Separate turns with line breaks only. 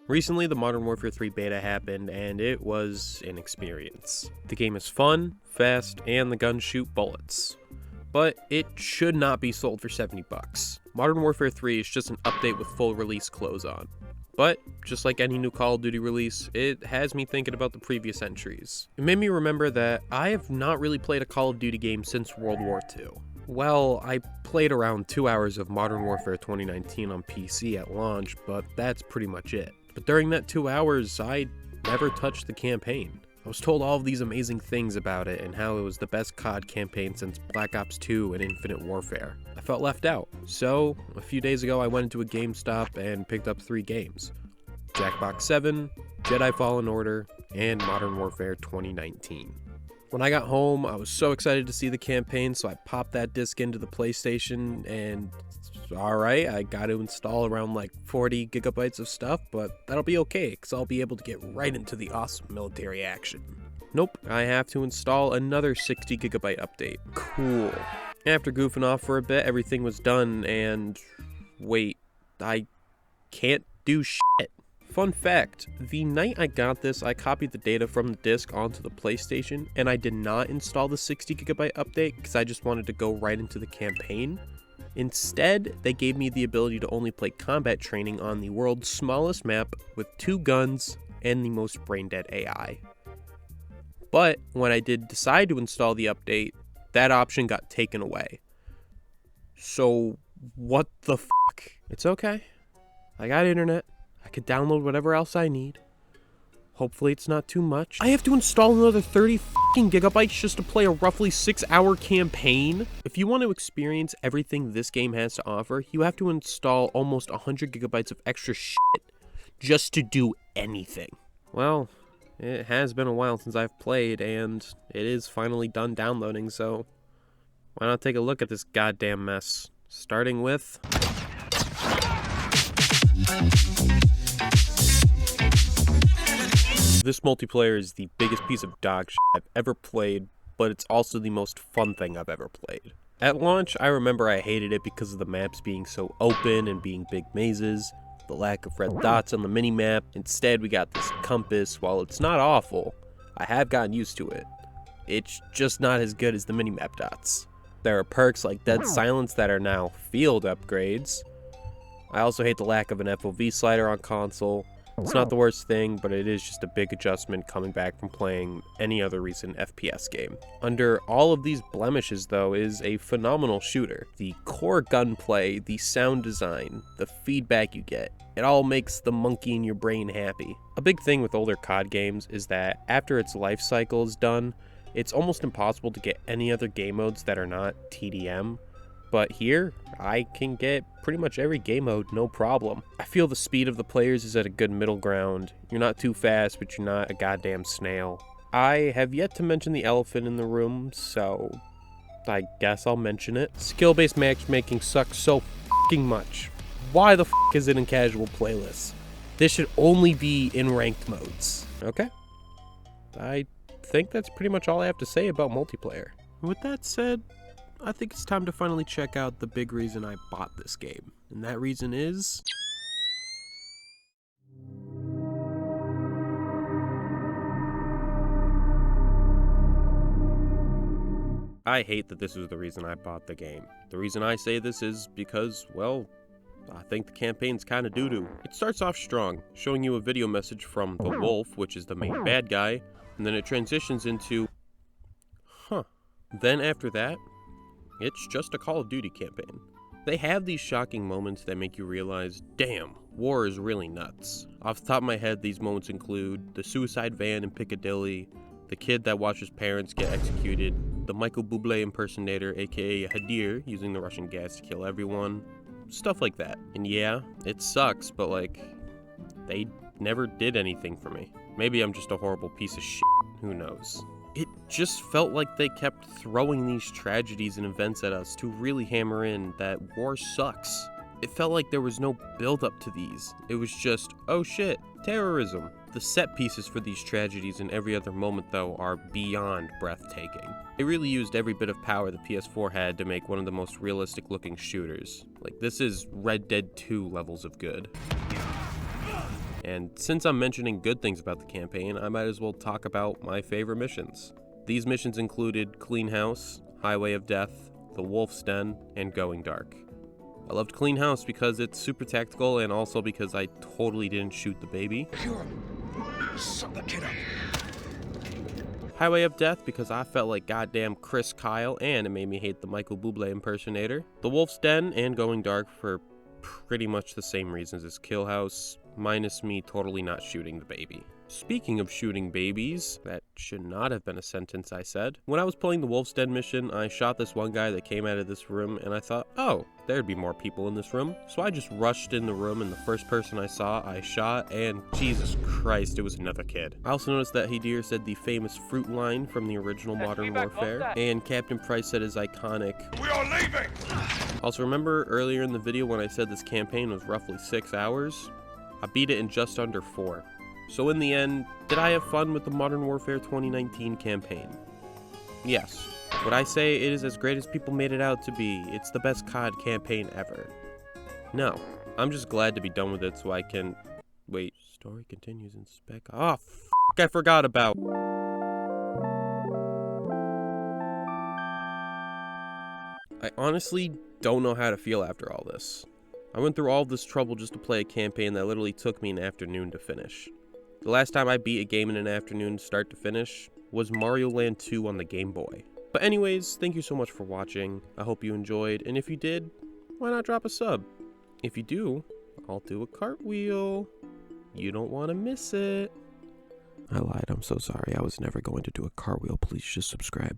Recently, the Modern Warfare 3 beta happened, and it was an experience. The game is fun, fast, and the guns shoot bullets. But it should not be sold for $70. Modern Warfare 3 is just an update with full release clothes on. But, just like any new Call of Duty release, it has me thinking about the previous entries. It made me remember that I have not really played a Call of Duty game since World War II. Well, I played around 2 hours of Modern Warfare 2019 on PC at launch, but that's pretty much it. But during that 2 hours, I never touched the campaign. I was told all of these amazing things about it and how it was the best COD campaign since Black Ops 2 and Infinite Warfare. I felt left out. So, a few days ago I went into a GameStop and picked up 3 games. Jackbox 7, Jedi Fallen Order, and Modern Warfare 2019. When I got home, I was so excited to see the campaign, so I popped that disc into the PlayStation and alright, I got to install around like 40 gigabytes of stuff, but that'll be okay, because I'll be able to get right into the awesome military action. Nope, I have to install another 60 gigabyte update. Cool. After goofing off for a bit, everything was done, and wait, I can't do shit. Fun fact, the night I got this, I copied the data from the disc onto the PlayStation, and I did not install the 60 gigabyte update because I just wanted to go right into the campaign. Instead, they gave me the ability to only play combat training on the world's smallest map with 2 guns and the most brain-dead AI. But when I did decide to install the update, that option got taken away. So, what the fuck? It's okay. I got internet. I could download whatever else I need. Hopefully it's not too much. I have to install another 30 fucking gigabytes just to play a roughly 6-hour campaign? If you want to experience everything this game has to offer, you have to install almost 100 gigabytes of extra shit just to do anything. Well, it has been a while since I've played, and it is finally done downloading, so why not take a look at this goddamn mess? Starting with... This multiplayer is the biggest piece of dog shit I've ever played, but it's also the most fun thing I've ever played. At launch, I remember I hated it because of the maps being so open and being big mazes, the lack of red dots on the minimap. Instead, we got this compass. While it's not awful, I have gotten used to it. It's just not as good as the minimap dots. There are perks like Dead Silence that are now field upgrades. I also hate the lack of an FOV slider on console. It's not the worst thing, but it is just a big adjustment coming back from playing any other recent FPS game. Under all of these blemishes, though, is a phenomenal shooter. The core gunplay, the sound design, the feedback you get, it all makes the monkey in your brain happy. A big thing with older COD games is that after its life cycle is done, it's almost impossible to get any other game modes that are not TDM. But here, I can get pretty much every game mode, no problem. I feel the speed of the players is at a good middle ground. You're not too fast, but you're not a goddamn snail. I have yet to mention the elephant in the room, so I guess I'll mention it. Skill-based matchmaking sucks so fucking much. Why the fuck is it in casual playlists? This should only be in ranked modes. Okay? I think that's pretty much all I have to say about multiplayer. With that said, I think it's time to finally check out the big reason I bought this game. And that reason is... I hate that this is the reason I bought the game. The reason I say this is because, well, I think the campaign's kinda doo-doo. It starts off strong, showing you a video message from the Wolf, which is the main bad guy, and then it transitions into... Then after that, it's just a Call of Duty campaign. They have these shocking moments that make you realize, damn, war is really nuts. Off the top of my head, these moments include the suicide van in Piccadilly, the kid that watched his parents get executed, the Michael Bublé impersonator, aka Hadir, using the Russian gas to kill everyone, stuff like that. And yeah, it sucks, but like, they never did anything for me. Maybe I'm just a horrible piece of shit, who knows. It just felt like they kept throwing these tragedies and events at us to really hammer in that war sucks. It felt like there was no build-up to these. It was just, oh shit, terrorism. The set pieces for these tragedies in every other moment, though, are beyond breathtaking. They really used every bit of power the PS4 had to make one of the most realistic-looking shooters. Like, this is Red Dead 2 levels of good. And since I'm mentioning good things about the campaign, I might as well talk about my favorite missions. These missions included Clean House, Highway of Death, The Wolf's Den, and Going Dark. I loved Clean House because it's super tactical and also because I totally didn't shoot the baby.
Suck the kid up.
Highway of Death because I felt like goddamn Chris Kyle and it made me hate the Michael Bublé impersonator. The Wolf's Den and Going Dark for pretty much the same reasons as Kill House, minus me totally not shooting the baby. Speaking of shooting babies, that should not have been a sentence I said. When I was playing the Wolf's Den mission, I shot this one guy that came out of this room and I thought, oh, there'd be more people in this room. So I just rushed in the room and the first person I saw, I shot, and Jesus Christ, it was another kid. I also noticed that Hadir said the famous fruit line from the original Modern Warfare, and Captain Price said his iconic,
"We are leaving!"
Also, remember earlier in the video when I said this campaign was roughly 6 hours? I beat it in just under 4. So in the end, did I have fun with the Modern Warfare 2019 campaign? Yes. Would I say it is as great as people made it out to be? It's the best COD campaign ever. No. I'm just glad to be done with it so I can... Wait, story continues in spec... Oh, I forgot about... I honestly don't know how to feel after all this. I went through all this trouble just to play a campaign that literally took me an afternoon to finish. The last time I beat a game in an afternoon start to finish was Mario Land 2 on the Game Boy. But anyways, thank you so much for watching. I hope you enjoyed, and if you did, why not drop a sub? If you do, I'll do a cartwheel. You don't want to miss it. I lied, I'm so sorry. I was never going to do a cartwheel. Please just subscribe.